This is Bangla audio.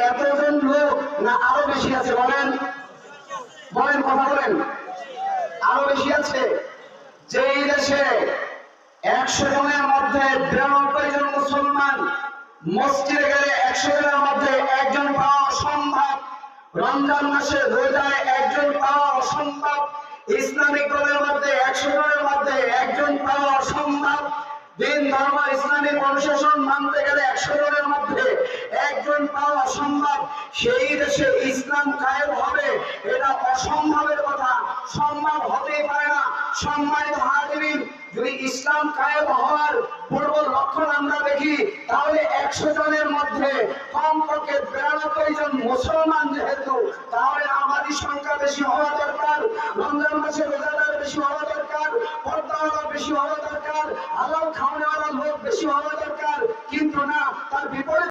এতজন লোক না আরো বেশি আছে? বলেন বলেন, কথা বলেন। আরো বেশি আছে। যেই দেশে 100 জনের মধ্যে 92 জন মুসলমান, মসজিদে গেলে 100 জনের মধ্যে একজন পাওয়া অসম্ভব, রমজান মাসে রোজায় একজন পাওয়া অসম্ভব, ইসলামিক দলের মধ্যে 100 জনের মধ্যে একজন পাওয়া অসম্ভব, দিন ধর্ম ইসলামিক অনুশাসন মানতে গেলে 100 জনের মধ্যে একজন পাওয়া অসম্ভব। সেই দেশে ইসলাম কায়েম হবে, এটা অসম্ভবের কথা, সম্ভব হতেই পারে না। সম্মানিত হাজিরিন, যদি ইসলাম কায়েম হওয়ার পূর্ব লক্ষণ আমরা দেখি, তাহলে 100 জনের মধ্যে কমপক্ষে 92 জন মুসলমান যেহেতু, তাহলে আমাদের সংখ্যা বেশি